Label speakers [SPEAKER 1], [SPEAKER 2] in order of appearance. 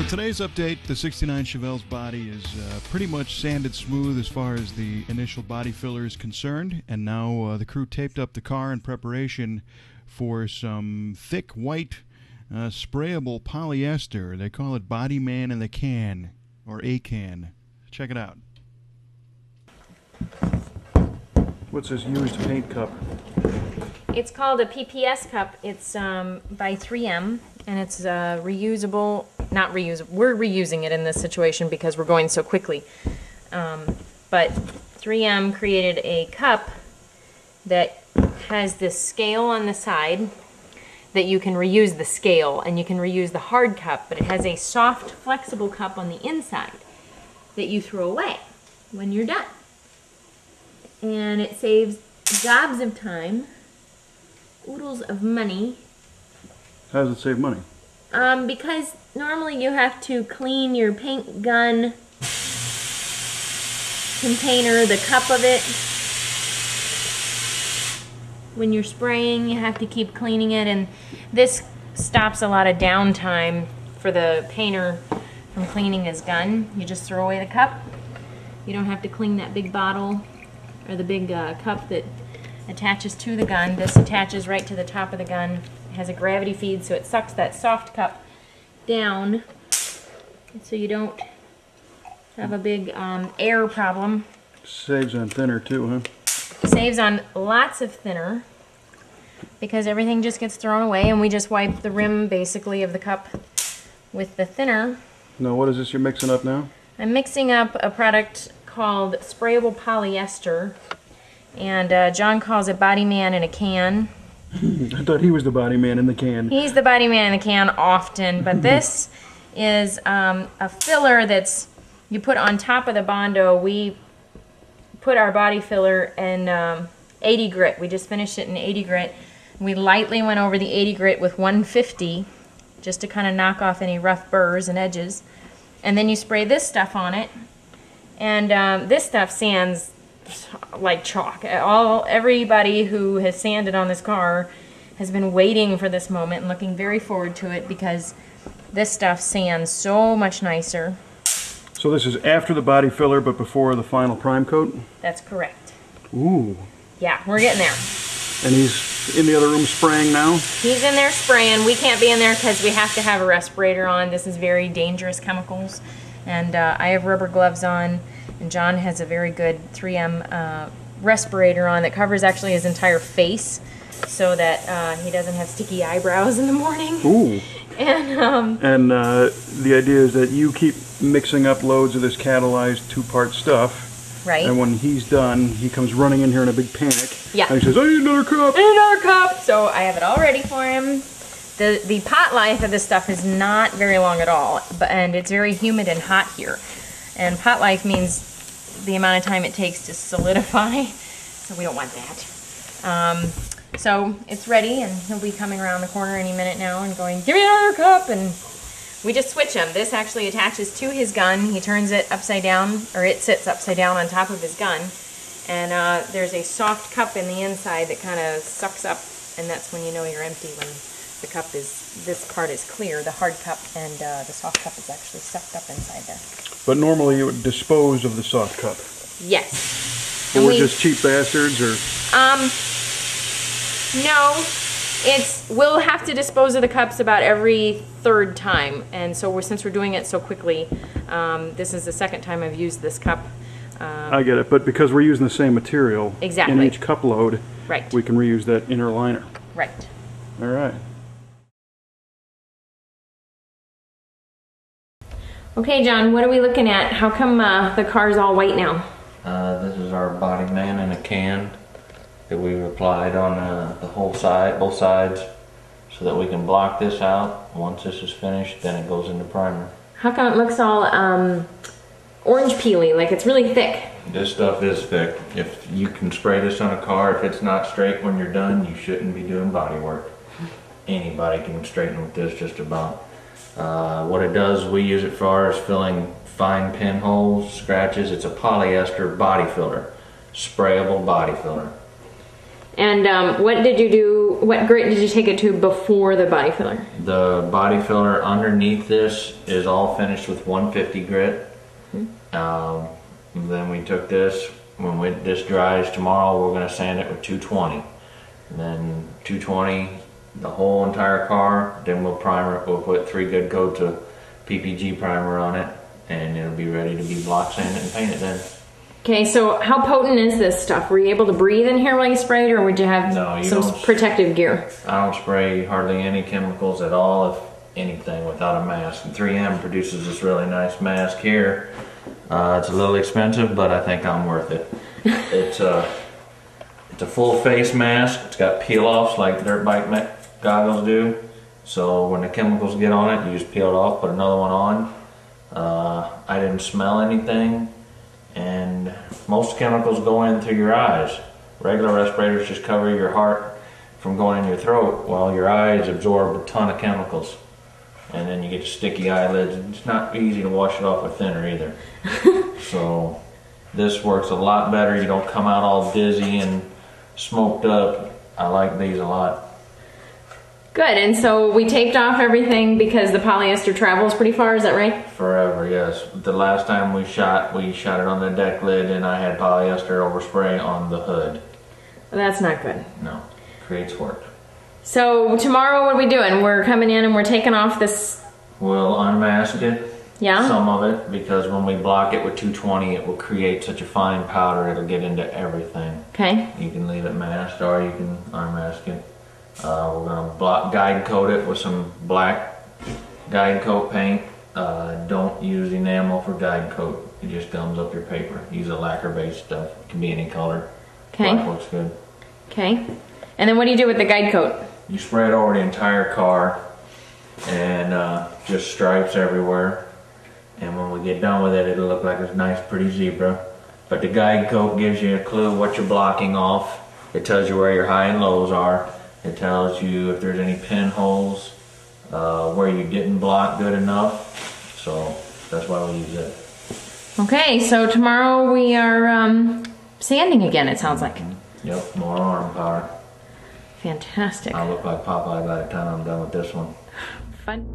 [SPEAKER 1] today's update, the 69 Chevelle's body is pretty much sanded smooth as far as the initial body filler is concerned, and now the crew taped up the car in preparation for some thick white sprayable polyester. They call it Bodyman In A Can, or A Can. Check it out. What's this used paint cup?
[SPEAKER 2] It's called a PPS cup. It's by 3M, and it's reusable. Not reusable. We're reusing it in this situation because we're going so quickly. But 3M created a cup that has this scale on the side that you can reuse the scale, and you can reuse the hard cup, but it has a soft, flexible cup on the inside that you throw away when you're done. And it saves gobs of time, oodles of money.
[SPEAKER 1] How does it save money?
[SPEAKER 2] Because normally you have to clean your paint gun container, the cup of it. When you're spraying, you have to keep cleaning it, and this stops a lot of downtime for the painter from cleaning his gun. You just throw away the cup. You don't have to clean that big bottle or the big cup that attaches to the gun. This attaches right to the top of the gun. It has a gravity feed, so it sucks that soft cup down, so you don't have a big air problem.
[SPEAKER 1] Saves on thinner too, huh?
[SPEAKER 2] Saves on lots of thinner because everything just gets thrown away, and we just wipe the rim basically of the cup with the thinner.
[SPEAKER 1] Now what is this you're mixing up now?
[SPEAKER 2] I'm mixing up a product called sprayable polyester, and John calls it Bodyman In A Can.
[SPEAKER 1] I thought he was the body man in the can.
[SPEAKER 2] He's the Bodyman In A Can often, but this is a filler that's you put on top of the Bondo. We put our body filler in 80 grit. We just finished it in 80 grit. We lightly went over the 80 grit with 150 just to kind of knock off any rough burrs and edges. And then you spray this stuff on it, and this stuff sands like chalk. Everybody who has sanded on this car has been waiting for this moment and looking very forward to it because this stuff sands so much nicer.
[SPEAKER 1] So this is after the body filler but before the final prime coat?
[SPEAKER 2] That's correct.
[SPEAKER 1] Ooh.
[SPEAKER 2] Yeah, we're getting there.
[SPEAKER 1] And he's in the other room spraying now?
[SPEAKER 2] He's in there spraying. We can't be in there because we have to have a respirator on. This is very dangerous chemicals. And I have rubber gloves on, and John has a very good 3M respirator on that covers actually his entire face so that he doesn't have sticky eyebrows in the morning.
[SPEAKER 1] Ooh.
[SPEAKER 2] And
[SPEAKER 1] the idea is that you keep mixing up loads of this catalyzed two-part stuff.
[SPEAKER 2] Right.
[SPEAKER 1] And when he's done, he comes running in here in a big panic.
[SPEAKER 2] Yeah.
[SPEAKER 1] And he says, I need another cup.
[SPEAKER 2] I need another cup. So I have it all ready for him. The pot life of this stuff is not very long at all, and it's very humid and hot here. And pot life means the amount of time it takes to solidify, so we don't want that. So it's ready, and he'll be coming around the corner any minute now and going, give me another cup, and we just switch him. This actually attaches to his gun. He turns it upside down, or it sits upside down on top of his gun, and there's a soft cup in the inside that kind of sucks up, and that's when you know you're empty, when the cup is, this part is clear, the hard cup, and the soft cup is actually sucked up inside there.
[SPEAKER 1] But normally you would dispose of the soft cup.
[SPEAKER 2] Yes.
[SPEAKER 1] But we're just cheap bastards, or?
[SPEAKER 2] No. We'll have to dispose of the cups about every third time, and so since we're doing it so quickly, this is the second time I've used this cup.
[SPEAKER 1] I get it, but because we're using the same material
[SPEAKER 2] exactly
[SPEAKER 1] in each cup load,
[SPEAKER 2] right,
[SPEAKER 1] we can reuse that inner liner.
[SPEAKER 2] Right.
[SPEAKER 1] All right.
[SPEAKER 2] Okay, John, what are we looking at? How come the car's all white now?
[SPEAKER 3] This is our Bodyman In A Can that we've applied on the whole side, both sides, so that we can block this out. Once this is finished, then it goes into primer.
[SPEAKER 2] How come it looks all orange peely, like it's really thick?
[SPEAKER 3] This stuff is thick. If you can spray this on a car, if it's not straight when you're done, you shouldn't be doing body work. Anybody can straighten with this just about. What it does, we use it for is filling fine pinholes, scratches. It's a polyester body filler, sprayable body filler.
[SPEAKER 2] And what did you do, what grit did you take it to before the body filler?
[SPEAKER 3] The body filler underneath this is all finished with 150 grit. Then we took this, when this dries tomorrow, we're going to sand it with 220. And then 220 the whole entire car, then we'll primer it. We'll put 3 good coats of PPG primer on it, and it'll be ready to be block sanded and painted then.
[SPEAKER 2] Okay, so how potent is this stuff? Were you able to breathe in here while you sprayed, or would you have some protective gear? I don't spray hardly any chemicals at all, if anything, without a mask. And 3M produces this really nice mask here. It's a little expensive, but I think I'm worth it. It's a full face mask. It's got peel-offs like dirt bike goggles do. So when the chemicals get on it, you just peel it off, put another one on. I didn't smell anything. And most chemicals go in through your eyes. Regular respirators just cover your heart from going in your throat, while your eyes absorb a ton of chemicals. And then you get sticky eyelids. It's not easy to wash it off with thinner either. So this works a lot better. You don't come out all dizzy and smoked up. I like these a lot. Good, and so we taped off everything because the polyester travels pretty far, is that right? Forever,
[SPEAKER 3] yes. The last time we shot it on the deck lid, and I had polyester overspray on the hood.
[SPEAKER 2] Well, that's not good.
[SPEAKER 3] No, creates work.
[SPEAKER 2] So tomorrow what are we doing? We're coming in and we're taking off this...
[SPEAKER 3] We'll unmask it,
[SPEAKER 2] yeah?
[SPEAKER 3] Some of it, because when we block it with 220, it will create such a fine powder, it'll get into everything.
[SPEAKER 2] Okay.
[SPEAKER 3] You can leave it masked, or you can unmask it. We're going to guide coat it with some black guide coat paint. Don't use enamel for guide coat. It just gums up your paper. Use a lacquer based stuff. It can be any color.
[SPEAKER 2] Okay.
[SPEAKER 3] Black looks good.
[SPEAKER 2] Okay. And then what do you do with the guide coat?
[SPEAKER 3] You spray it over the entire car, and just stripes everywhere. And when we get done with it, it'll look like a nice pretty zebra. But the guide coat gives you a clue what you're blocking off. It tells you where your high and lows are. It tells you if there's any pinholes, where you didn't block good enough. So that's why we use it.
[SPEAKER 2] Okay, so tomorrow we are sanding again, it sounds like.
[SPEAKER 3] Yep, more arm power.
[SPEAKER 2] Fantastic.
[SPEAKER 3] I'll look like Popeye by the time I'm done with this one.
[SPEAKER 2] Fun.